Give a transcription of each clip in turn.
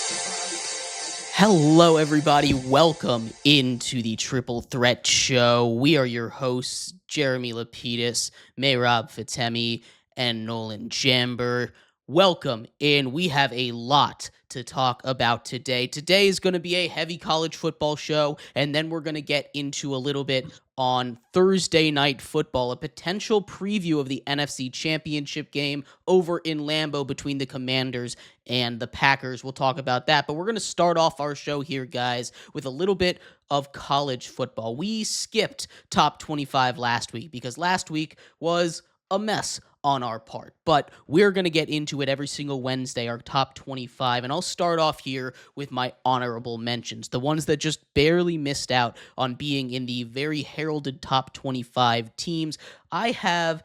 Hello, everybody. Welcome into the Triple Threat Show. We are your hosts, Jeremy Lapidus, Mehrob Fatemi, and Nolan Jambor. Welcome in. We have a lot to talk about today. Today is going to be a heavy college football show, and then we're going to get into a little bit on Thursday Night Football, a potential preview of the NFC Championship game over in Lambeau between the Commanders and the Packers. We'll talk about that, but we're going to start off our show here, guys, with a little bit of college football. We skipped top 25 last week because last week was a mess on our part, but we're going to get into it every single Wednesday, our top 25, and I'll start off here with my honorable mentions, the ones that just barely missed out on being in the very heralded top 25 teams. I have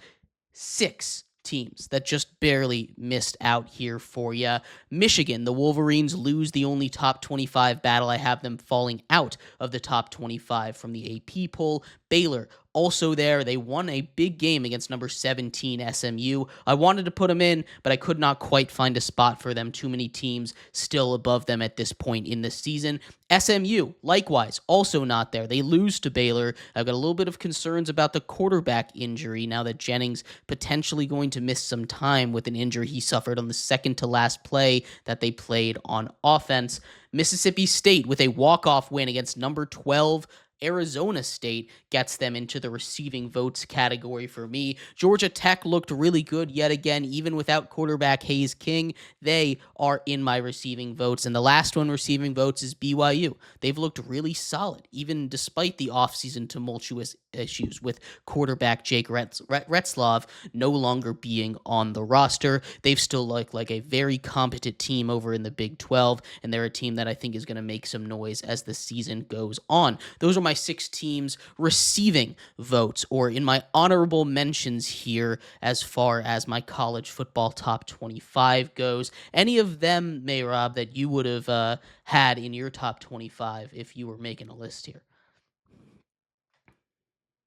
6 teams that just barely missed out here for you. Michigan, the Wolverines lose the only top 25 battle. I have them falling out of the top 25 from the AP poll. Baylor, also there. They won a big game against number 17 SMU. I wanted to put them in, but I could not quite find a spot for them. Too many teams still above them at this point in the season. SMU, likewise, also not there. They lose to Baylor. I've got a little bit of concerns about the quarterback injury now that Jennings potentially going to miss some time with an injury he suffered on the second to last play that they played on offense. Mississippi State with a walk-off win against number 12 Arizona State gets them into the receiving votes category for me. Georgia Tech looked really good yet again, even without quarterback Hayes King. They are in my receiving votes. And the last one receiving votes is BYU. They've looked really solid, even despite the offseason tumultuous issues with quarterback Jake Retzlaff no longer being on the roster. They've still looked like a very competent team over in the Big 12, and they're a team that I think is going to make some noise as the season goes on. Those are my 6 teams receiving votes, or in my honorable mentions here as far as my college football top 25 goes. Any of them, Mehrob, that you would have had in your top 25 if you were making a list here?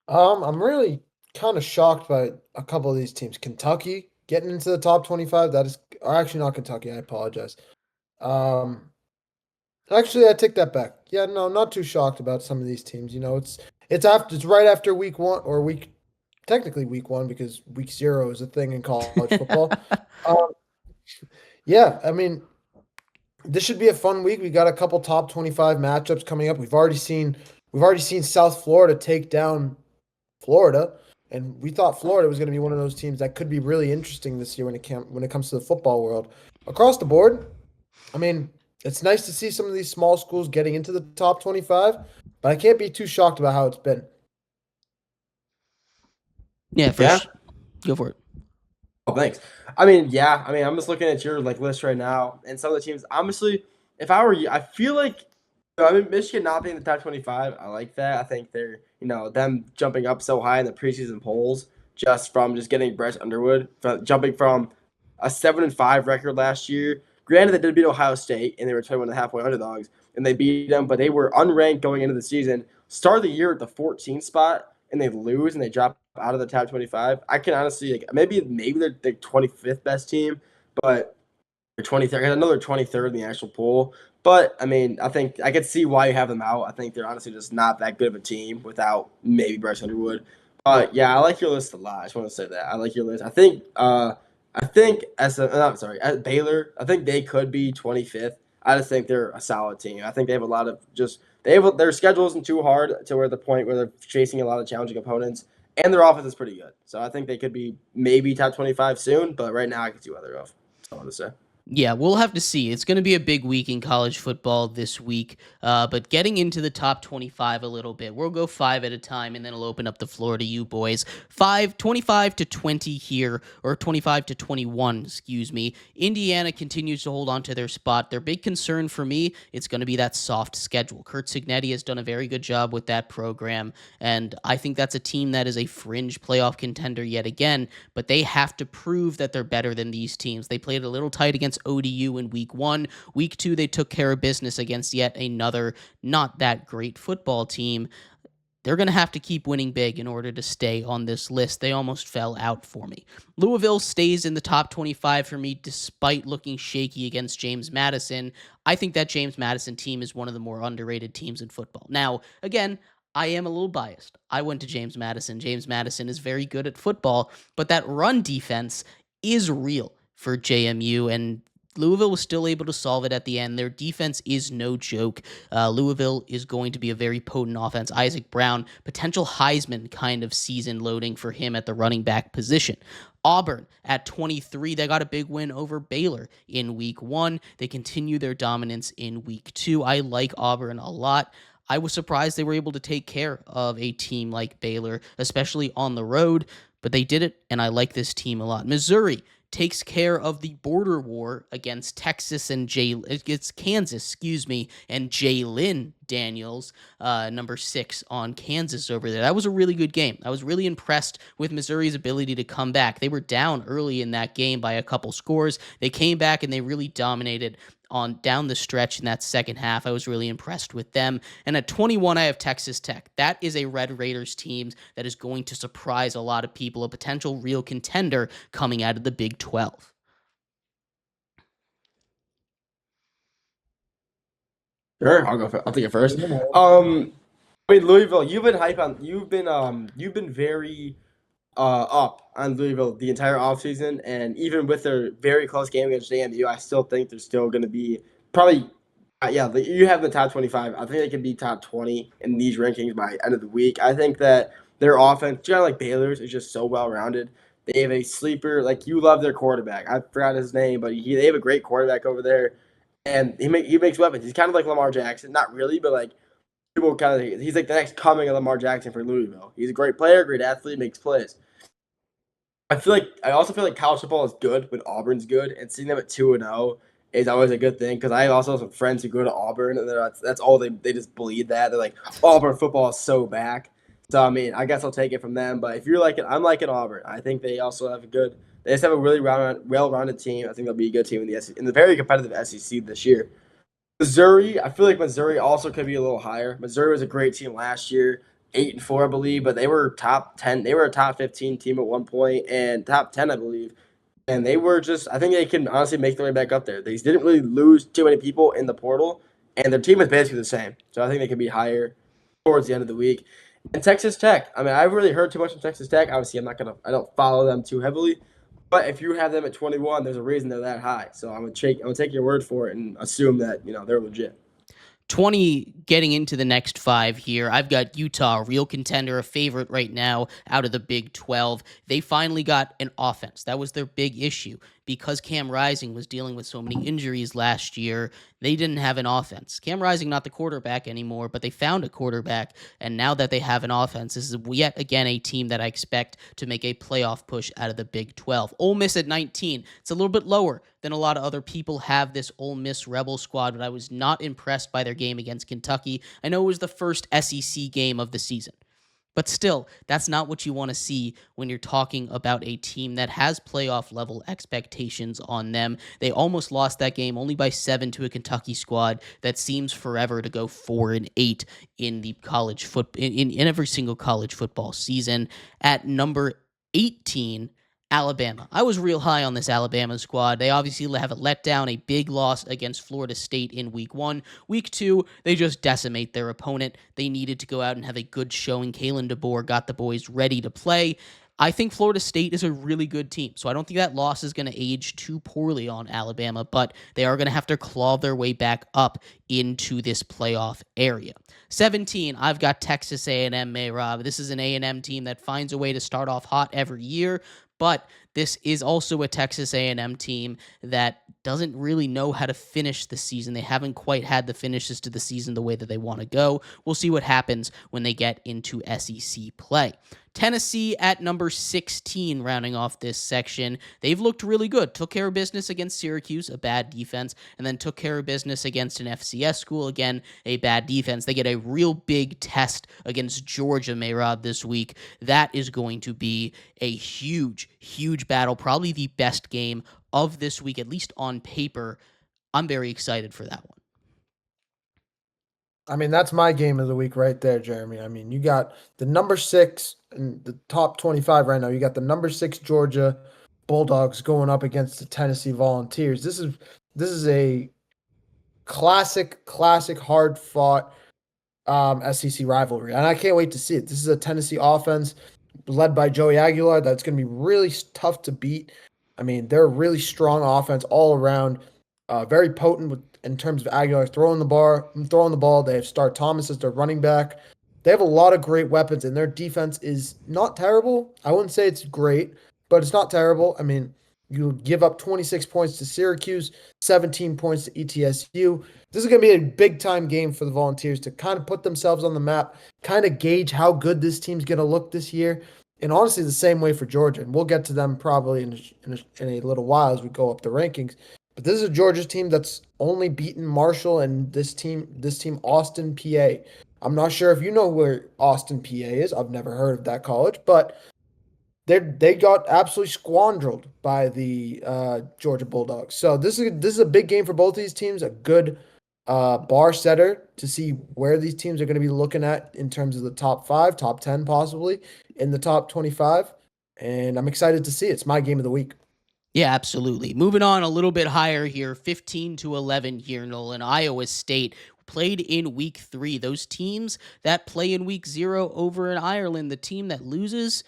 I'm really kind of shocked by a couple of these teams. Kentucky getting into the top 25. That is, or actually not Kentucky. I apologize. Um, Actually, I take that back. Yeah, no, not too shocked about some of these teams. It's right after week one or technically week one because week zero is a thing in college football. Um, yeah, I mean, this should be a fun week. We got a couple top 25 matchups coming up. We've already seen South Florida take down Florida, and we thought Florida was going to be one of those teams that could be really interesting this year when it comes to the football world. Across the board, I mean, it's nice to see some of these small schools getting into the top 25, but I can't be too shocked about how it's been. Yeah, Yeah. Go for it. Oh, thanks. I mean, I'm just looking at your list right now, and some of the teams. Honestly, if I were you, I feel like Michigan not being in the top 25. I like that. I think they're them jumping up so high in the preseason polls just from just getting Brett Underwood, jumping from a 7-5 record last year. Granted, they did beat Ohio State, and they were 21.5-point underdogs, and they beat them, but they were unranked going into the season. Start of the year at the 14th spot, and they lose, and they drop out of the top 25. I can honestly maybe they're the 25th best team, but they're 23rd. I know they're 23rd in the actual poll, but I mean, I think I could see why you have them out. I think they're honestly just not that good of a team without maybe Bryce Underwood. But yeah, I like your list a lot. I just want to say that I like your list. I think at Baylor, I think they could be 25th. I just think they're a solid team. I think they have a lot of their schedule isn't too hard to where the point where they're facing a lot of challenging opponents, and their offense is pretty good. So I think they could be maybe top 25 soon, but right now I can see why they're off. That's all I want to say. Yeah, we'll have to see. It's going to be a big week in college football this week. But getting into the top 25 a little bit, we'll go 5 at a time, and then I'll open up the floor to you boys. 25 to 20 here, or 25 to 21, excuse me. Indiana continues to hold on to their spot. Their big concern for me, it's going to be that soft schedule. Kurt Cignetti has done a very good job with that program, and I think that's a team that is a fringe playoff contender yet again, but they have to prove that they're better than these teams. They played a little tight against ODU in week 1. Week 2, they took care of business against yet another not that great football team. they're going to have to keep winning big in order to stay on this list. They almost fell out for me. Louisville stays in the top 25 for me despite looking shaky against James Madison. I think that James Madison team is one of the more underrated teams in football. Now, again, I am a little biased. I went to James Madison. James Madison is very good at football, but that run defense is real for JMU, and Louisville was still able to solve it at the end. Their defense is no joke. Louisville is going to be a very potent offense. Isaac Brown, potential Heisman kind of season loading for him at the running back position. Auburn at 23, they got a big win over Baylor in week 1. They continue their dominance in week 2. I like Auburn a lot. I was surprised they were able to take care of a team like Baylor, especially on the road, but they did it, and I like this team a lot. Missouri takes care of the border war against Kansas, and Jalen Daniels, number 6 on Kansas over there. That was a really good game. I was really impressed with Missouri's ability to come back. They were down early in that game by a couple scores. They came back and they really dominated on down the stretch in that second half. I was really impressed with them. And at 21, I have Texas Tech. That is a Red Raiders team that is going to surprise a lot of people, a potential real contender coming out of the Big 12. Sure, I'll take it first. Louisville, you've been very up on Louisville the entire offseason, and even with their very close game against JMU, I still think they're still going to be probably, you have the top 25. I think they can be top 20 in these rankings by end of the week. I think that their offense, kind of like Baylor's, is just so well-rounded. They have a sleeper, like you love their quarterback. I forgot his name, but they have a great quarterback over there, and he makes weapons. He's kind of like Lamar Jackson, not really, but like people he's like the next coming of Lamar Jackson for Louisville. He's a great player, great athlete, makes plays. I also feel like college football is good when Auburn's good, and seeing them at 2-0 is always a good thing because I also have some friends who go to Auburn, and that's all they just believe that. They're like, Auburn football is so back. So I mean, I guess I'll take it from them. But if you're like it, I'm liking Auburn. I think they also have they just have a really well-rounded team. I think they'll be a good team in the very competitive SEC this year. Missouri, I feel like Missouri also could be a little higher. Missouri was a great team last year, 8-4, I believe, but they were top 10. They were a top 15 team at one point, and top 10, I believe. And they were I think they can honestly make their way back up there. They didn't really lose too many people in the portal, and their team is basically the same. So I think they can be higher towards the end of the week. And Texas Tech, I mean, I've really heard too much from Texas Tech. Obviously, I don't follow them too heavily. But if you have them at 21, there's a reason they're that high. So I'm gonna take your word for it and assume that they're legit. 20 getting into the next 5 here. I've got Utah, a real contender, a favorite right now out of the Big 12. They finally got an offense. That was their big issue. Because Cam Rising was dealing with so many injuries last year, they didn't have an offense. Cam Rising not the quarterback anymore, but they found a quarterback, and now that they have an offense, this is yet again a team that I expect to make a playoff push out of the Big 12. Ole Miss at 19. It's a little bit lower than a lot of other people have this Ole Miss Rebel squad, but I was not impressed by their game against Kentucky. I know it was the first SEC game of the season. But still, that's not what you want to see when you're talking about a team that has playoff level expectations on them. They almost lost that game only by 7 to a Kentucky squad that seems forever to go 4-8 in the college in every single college football season. At number 18, Alabama. I was real high on this Alabama squad. They obviously have let down a big loss against Florida State in week 1. Week 2, they just decimate their opponent. They needed to go out and have a good showing. Kalen DeBoer got the boys ready to play. I think Florida State is a really good team, so I don't think that loss is going to age too poorly on Alabama, but they are going to have to claw their way back up into this playoff area. 17, I've got Texas A&M, Mehrob. This is an A&M team that finds a way to start off hot every year, but this is also a Texas A&M team that doesn't really know how to finish the season. They haven't quite had the finishes to the season the way that they want to go. We'll see what happens when they get into SEC play. Tennessee at number 16, rounding off this section. They've looked really good. Took care of business against Syracuse, a bad defense, and then took care of business against an FCS school, again, a bad defense. They get a real big test against Georgia, Mehrob, this week. That is going to be a huge, huge battle, probably the best game of this week, at least on paper. I'm very excited for that one. I mean, that's my game of the week right there, Jeremy. I mean, you got the number 6 in the top 25 right now. You got the number 6 Georgia Bulldogs going up against the Tennessee Volunteers. This is a classic, hard fought SEC rivalry, and I can't wait to see it. This is a Tennessee offense led by Joey Aguilar that's going to be really tough to beat. I mean, they're a really strong offense all around, very potent in terms of Aguilar throwing the ball. They have Star Thomas as their running back. They have a lot of great weapons, and their defense is not terrible. I wouldn't say it's great, but it's not terrible. I mean, you give up 26 points to Syracuse, 17 points to ETSU. This is going to be a big time game for the Volunteers to kind of put themselves on the map, kind of gauge how good this team's going to look this year. And honestly, the same way for Georgia. And we'll get to them probably in a little while as we go up the rankings. But this is a Georgia team that's only beaten Marshall and this team, Austin, PA. I'm not sure if you know where Austin, PA is. I've never heard of that college, but they got absolutely squandered by the Georgia Bulldogs. So this is a big game for both these teams. A good bar setter to see where these teams are going to be looking at in terms of the top 5, top 10 possibly in the top 25. And I'm excited to see it. It's my game of the week. Yeah, absolutely. Moving on a little bit higher here, 15-11 here, Nolan. Iowa State played in week 3. Those teams that play in week 0 over in Ireland, the team that loses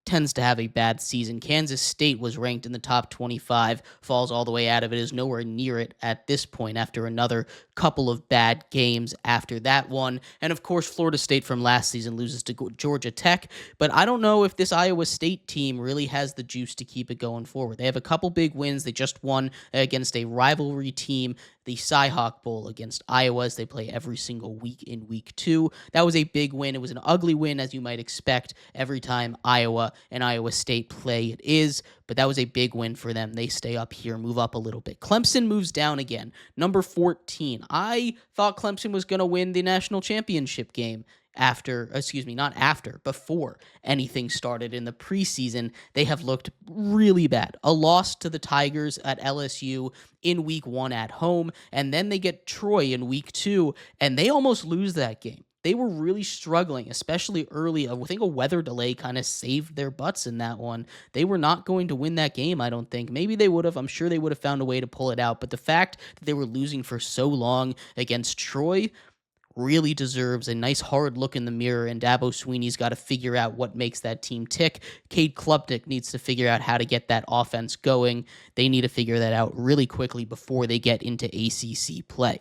tends to have a bad season. Kansas State was ranked in the top 25, falls all the way out of it, is nowhere near it at this point after another couple of bad games after that one. And of course, Florida State from last season loses to Georgia Tech, but I don't know if this Iowa State team really has the juice to keep it going forward. They have a couple big wins. They just won against a rivalry team, the Cy-Hawk Bowl against Iowa, as they play every single week in week 2. That was a big win. It was an ugly win, as you might expect every time Iowa and Iowa State play. It is, but that was a big win for them. They stay up here, move up a little bit. Clemson moves down again, number 14. I thought Clemson was going to win the national championship game before anything started in the preseason. They have looked really bad. A loss to the Tigers at LSU in week 1 at home, and then they get Troy in week 2, and they almost lose that game. They were really struggling, especially early. I think a weather delay kind of saved their butts in that one. They were not going to win that game, I don't think. Maybe they would have. I'm sure they would have found a way to pull it out. But the fact that they were losing for so long against Troy really deserves a nice hard look in the mirror, and Dabo Swinney's got to figure out what makes that team tick. Cade Klubnik needs to figure out how to get that offense going. They need to figure that out really quickly before they get into ACC play.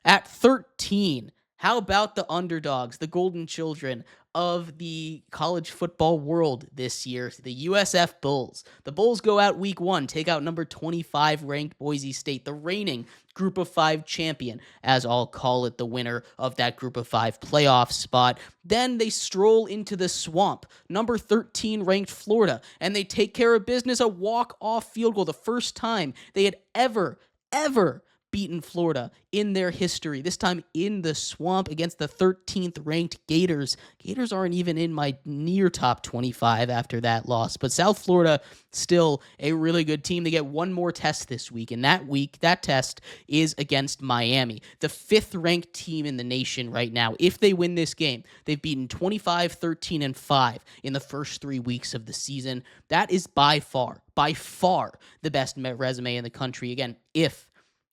At 13, how about the underdogs, the golden children of the college football world this year, the USF Bulls? The Bulls go out week 1, take out number 25 ranked Boise State, the reigning Group of 5 champion, as I'll call it, the winner of that Group of 5 playoff spot. Then they stroll into the swamp, number 13 ranked Florida, and they take care of business, a walk-off field goal, the first time they had ever beaten Florida in their history, this time in the swamp against the 13th ranked Gators. Gators aren't even in my near top 25 after that loss, but South Florida still a really good team. They get one more test this week, and that test is against Miami, the 5th ranked team in the nation right now. If they win this game, they've beaten 25, 13, and 5 in the first 3 weeks of the season. That is by far the best resume in the country. Again, if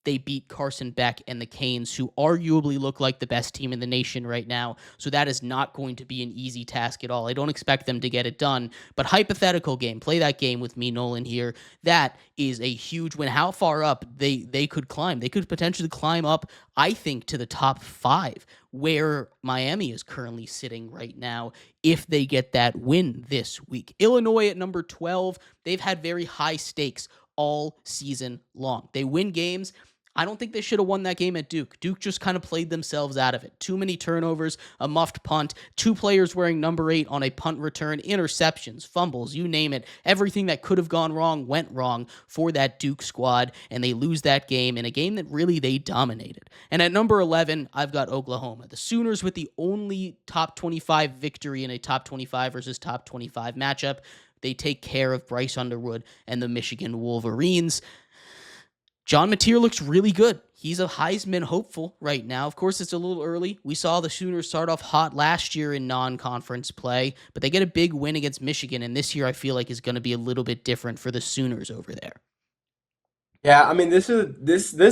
they beat Carson Beck and the Canes, who arguably look like the best team in the nation right now. So that is not going to be an easy task at all. I don't expect them to get it done, but hypothetical game, play that game with me, Nolan, here. That is a huge win. How far up they could climb. They could potentially climb up, I think, to the top 5, where Miami is currently sitting right now if they get that win this week. Illinois at number 12. They've had very high stakes all season long. They win games. I don't think they should have won that game at Duke. Duke just kind of played themselves out of it. Too many turnovers, a muffed punt, 2 players wearing number 8 on a punt return, interceptions, fumbles, you name it. Everything that could have gone wrong went wrong for that Duke squad, and they lose that game in a game that really they dominated. And at number 11, I've got Oklahoma. The Sooners with the only top 25 victory in a top 25 versus top 25 matchup. They take care of Bryce Underwood and the Michigan Wolverines. John Mateer looks really good. he's a Heisman hopeful right now. Of course, it's a little early. We saw the Sooners start off hot last year in non-conference play, but they get a big win against Michigan, and this year I feel like is going to be a little bit different for the Sooners over there. Yeah, I mean, this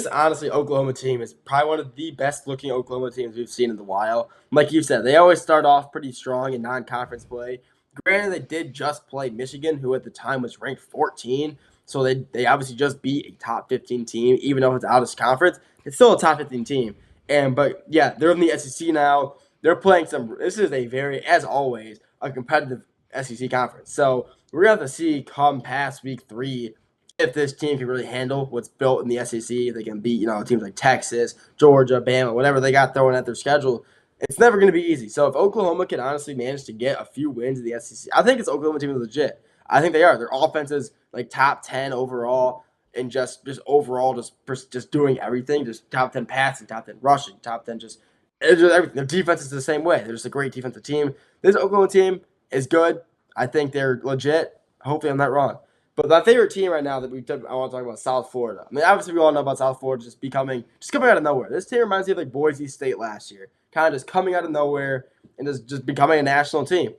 honestly Oklahoma team is probably one of the best looking Oklahoma teams we've seen in a while. Like you said, they always start off pretty strong in non-conference play. Granted, they did just play Michigan, who at the time was ranked 14, so they obviously just beat a top 15 team, even though it's out of conference. It's still a top 15 team. But yeah, they're in the SEC now. They're playing some. This is a very, as always, a competitive SEC conference. So we're gonna have to see come past week 3 if this team can really handle what's built in the SEC. They can beat, teams like Texas, Georgia, Bama, whatever they got thrown at their schedule. It's never going to be easy. So if Oklahoma can honestly manage to get a few wins in the SEC, I think this Oklahoma team is legit. I think they are. Their offense is like top 10 overall, and just overall just doing everything. Just top 10 passing, top 10 rushing, top 10 just everything. Their defense is the same way. They're just a great defensive team. This Oklahoma team is good. I think they're legit. Hopefully I'm not wrong. But my favorite team right now I want to talk about South Florida. I mean, obviously we all know about South Florida just coming out of nowhere. This team reminds me of like Boise State last year, kind of just coming out of nowhere and just becoming a national team.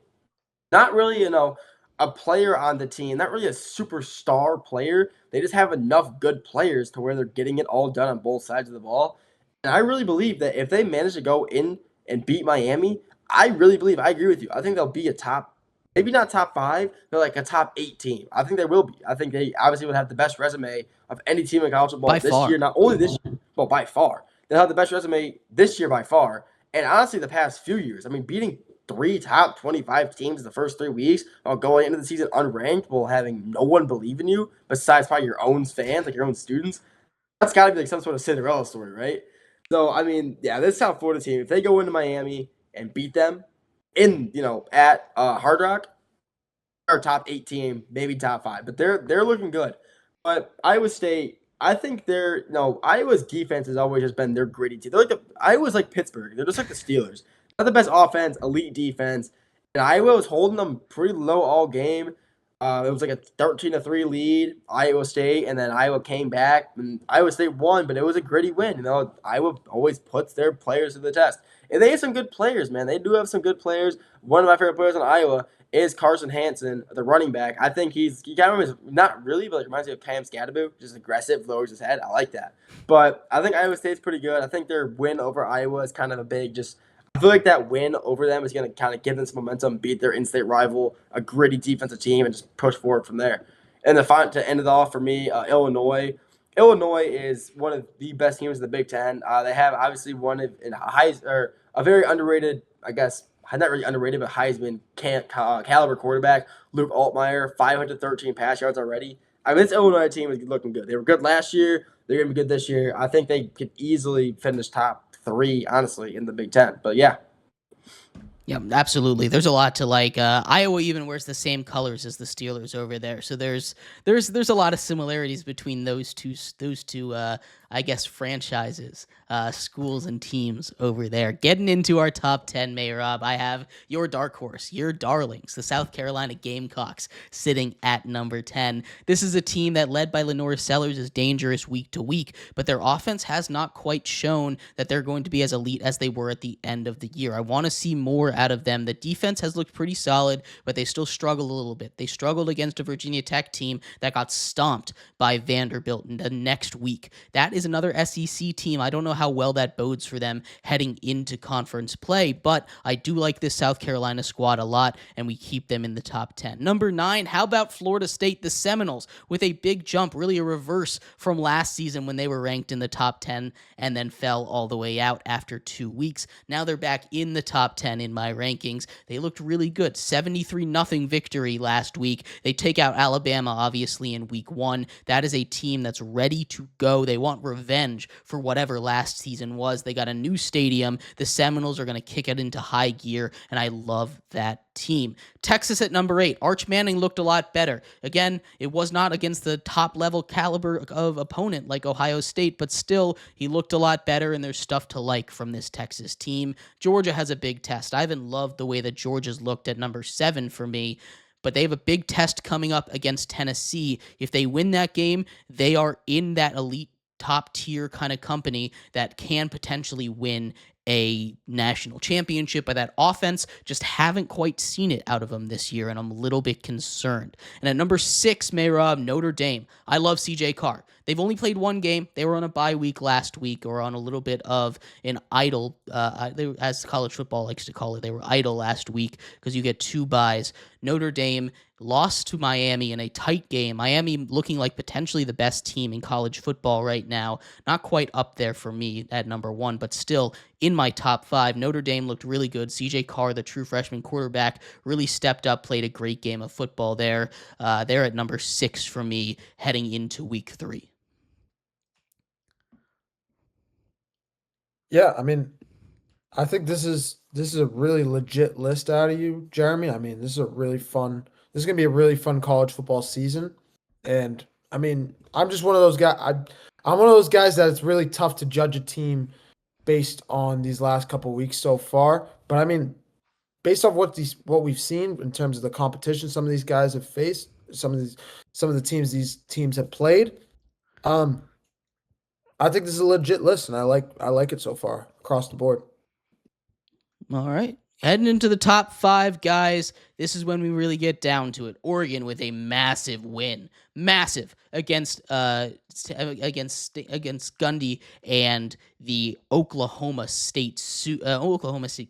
Not really, a player on the team, not really a superstar player. They just have enough good players to where they're getting it all done on both sides of the ball. And I really believe that if they manage to go in and beat Miami, I agree with you. I think they'll be a top, maybe not top 5, they're like a top 8 team. I think they will be. I think they obviously would have the best resume of any team in college football this year. Not only this year, but by far. They'll have the best resume this year by far. And honestly, the past few years, I mean, beating 3 top 25 teams the first 3 weeks while going into the season unranked while having no one believe in you besides probably your own fans, like your own students, that's got to be like some sort of Cinderella story, right? So, I mean, yeah, this South Florida team, if they go into Miami and beat them in, at Hard Rock, they're a top 8 team, maybe top 5, but they're looking good. But Iowa State, I think Iowa's defense has always just been their gritty team. They're like Iowa's like Pittsburgh. They're just like the Steelers. Not the best offense, elite defense. And Iowa was holding them pretty low all game. It was like a 13-3 lead, Iowa State, and then Iowa came back, and Iowa State won, but it was a gritty win. Iowa always puts their players to the test. And they have some good players, man. They do have some good players. One of my favorite players in Iowa is Carson Hansen, the running back. I think he kind of not really, but reminds me of Cam Scadaboo, just aggressive, lowers his head. I like that. But I think Iowa State's pretty good. I think their win over Iowa is kind of a big I feel like that win over them is going to kind of give them some momentum, beat their in-state rival, a gritty defensive team, and just push forward from there. And to end it off for me, Illinois. Illinois is one of the best teams in the Big Ten. They have obviously a very underrated, I guess, not really underrated, but Heisman caliber quarterback, Luke Altmaier, 513 pass yards already. I mean, this Illinois team is looking good. They were good last year. They're going to be good this year. I think they could easily finish top 3, honestly, in the Big Ten. But yeah. Yeah, absolutely. There's a lot to like. Iowa even wears the same colors as the Steelers over there, so there's a lot of similarities between those two I guess franchises, schools and teams over there. Getting into our top 10, Mehrob, I have your dark horse, your darlings, the South Carolina Gamecocks, sitting at number 10. This is a team that, led by Lenore Sellers, is dangerous week to week, but their offense has not quite shown that they're going to be as elite as they were at the end of the year. I want to see more out of them. The defense has looked pretty solid, but they still struggle a little bit. They struggled against a Virginia Tech team that got stomped by Vanderbilt in the next week. That is another SEC team. I don't know how well that bodes for them heading into conference play, but I do like this South Carolina squad a lot, and we keep them in the top 10. Number 9, how about Florida State, the Seminoles, with a big jump, really a reverse from last season when they were ranked in the top 10 and then fell all the way out after 2 weeks. Now they're back in the top 10 in my rankings. They looked really good. 73-0 victory last week. They take out Alabama, obviously, in week 1. That is a team that's ready to go. They want revenge for whatever last season was. They got a new stadium. The Seminoles are going to kick it into high gear, and I love that team. Texas at number 8. Arch Manning looked a lot better. Again, it was not against the top-level caliber of opponent like Ohio State, but still, he looked a lot better, and there's stuff to like from this Texas team. Georgia has a big test. I haven't loved the way that Georgia's looked at number 7 for me, but they have a big test coming up against Tennessee. If they win that game, they are in that elite top tier kind of company that can potentially win a national championship, but that offense just haven't quite seen it out of them this year, and I'm a little bit concerned. And at number 6, Mehrob, Notre Dame. I love CJ Carr. They've only played one game. They were on a bye week last week, or on a little bit of an idle, as college football likes to call it. They were idle last week because you get 2 byes. Notre Dame lost to Miami in a tight game. Miami looking like potentially the best team in college football right now. Not quite up there for me at number 1, but still in my top 5. Notre Dame looked really good. CJ Carr, the true freshman quarterback, really stepped up, played a great game of football there. They're at number 6 for me heading into week 3. Yeah, I mean, I think this is a really legit list out of you, Jeremy. I mean, this is gonna be a really fun college football season. And I mean, I'm just one of those guys. I'm one of those guys that it's really tough to judge a team based on these last couple weeks so far. But I mean, based off what we've seen in terms of the competition some of these guys have faced, some of the teams these teams have played, I think this is a legit list, and I like it so far across the board. All right. Heading into the top 5, guys. This is when we really get down to it. Oregon with a massive win, massive against Gundy and the Oklahoma State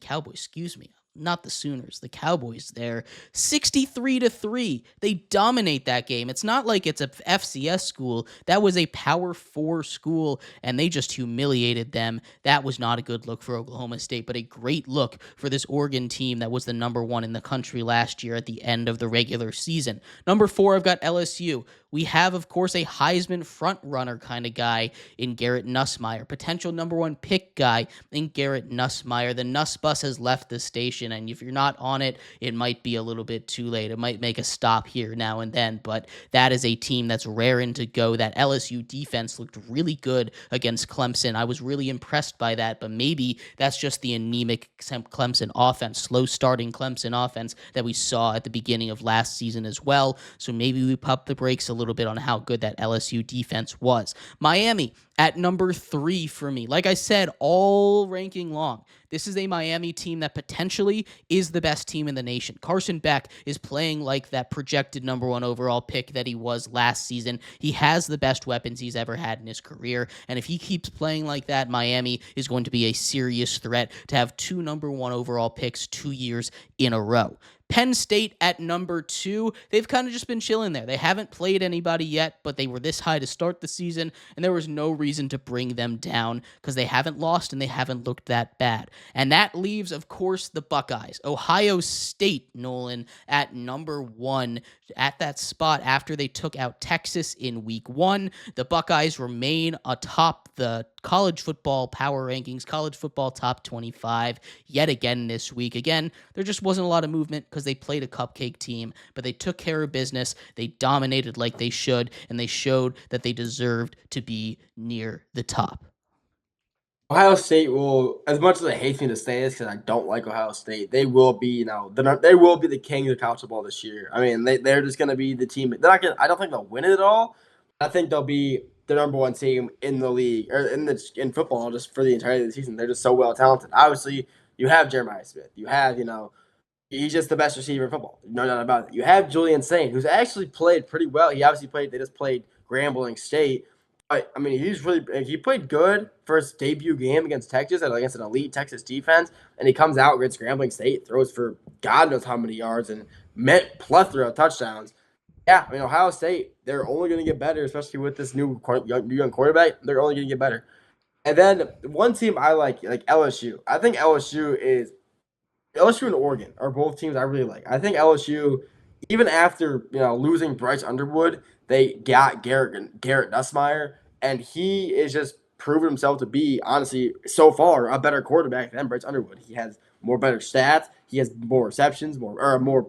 Cowboys. Excuse me. Not the Sooners, the Cowboys there. 63-3. They dominate that game. It's not like it's a FCS school. That was a Power 4 school, and they just humiliated them. That was not a good look for Oklahoma State, but a great look for this Oregon team that was the number 1 in the country last year at the end of the regular season. Number 4, I've got LSU. We have, of course, a Heisman front-runner kind of guy in Garrett Nussmeier, potential number 1 pick guy in Garrett Nussmeier. The Nuss bus has left the station, and if you're not on it, it might be a little bit too late. It might make a stop here now and then, but that is a team that's raring to go. That LSU defense looked really good against Clemson. I was really impressed by that, but maybe that's just the anemic Clemson offense, slow-starting Clemson offense that we saw at the beginning of last season as well, so maybe we pump the brakes a little bit on how good that LSU defense was. Miami at number 3 for me. Like I said, all ranking long, this is a Miami team that potentially is the best team in the nation. Carson Beck is playing like that projected number 1 overall pick that he was last season. He has the best weapons he's ever had in his career, and if he keeps playing like that, Miami is going to be a serious threat to have 2 number 1 overall picks 2 years in a row. Penn State at number 2, they've kind of just been chilling there. They haven't played anybody yet, but they were this high to start the season, and there was no reason to bring them down because they haven't lost and they haven't looked that bad. And that leaves, of course, the Buckeyes. Ohio State, Nolan, at number 1 at that spot after they took out Texas in week 1. The Buckeyes remain atop the college football power rankings, college football top 25 yet again this week. Again, there just wasn't a lot of movement because they played a cupcake team, but they took care of business. They dominated like they should, and they showed that they deserved to be near the top. Ohio State will, as much as I hate me to say this because I don't like Ohio State, they will be, they will be the king of college football this year. I mean, they're just going to be the team. They're not going. I don't think they'll win it at all. I think they'll be the number 1 team in the league or in football just for the entirety of the season. They're just so well talented. Obviously, you have Jeremiah Smith. You have, he's just the best receiver in football. No doubt about it. You have Julian Saint, who's actually played pretty well. They just played Grambling State. I mean, he played good for his debut game against Texas, against an elite Texas defense, and he comes out against Grambling State, throws for God knows how many yards, and met plethora of touchdowns. Yeah, I mean, Ohio State, they're only going to get better, especially with this new young quarterback. They're only going to get better. And then one team I like LSU. I think LSU and Oregon are both teams I really like. I think LSU, even after losing Bryce Underwood, they got Garrett Nussmeier, and he is just proven himself to be, honestly, so far a better quarterback than Bryce Underwood. He has better stats. He has more receptions, more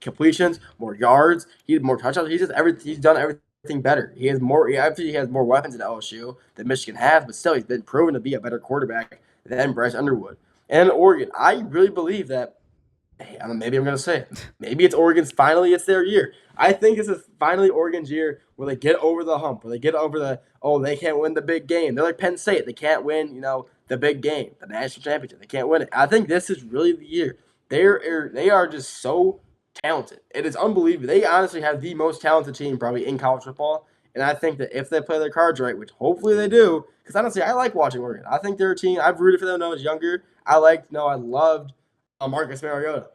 completions, more yards. He has more touchdowns. He's done everything better. He has more. He has more weapons at LSU than Michigan has, but still, he's been proven to be a better quarterback than Bryce Underwood. And Oregon, I really believe that hey, I don't know, maybe I'm gonna say it. Maybe it's Oregon's finally it's their year. I think this is finally Oregon's year where they get over the hump, where they get over they can't win the big game. They're like Penn State, they can't win the big game, the national championship. They can't win it. I think this is really the year. They are just so talented. It is unbelievable. They honestly have the most talented team probably in college football. And I think that if they play their cards right, which hopefully they do, because honestly, I like watching Oregon. I think they're a team. I've rooted for them when I was younger. I loved Marcus Mariota.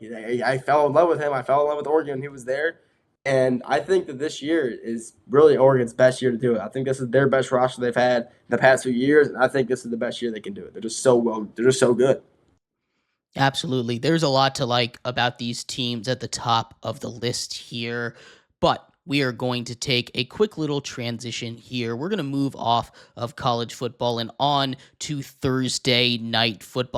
I fell in love with him. I fell in love with Oregon when he was there. And I think that this year is really Oregon's best year to do it. I think this is their best roster they've had the past few years, and I think this is the best year they can do it. They're just so well. They're just so good. Absolutely. There's a lot to like about these teams at the top of the list here, but we are going to take a quick little transition here. We're going to move off of college football and on to Thursday night football.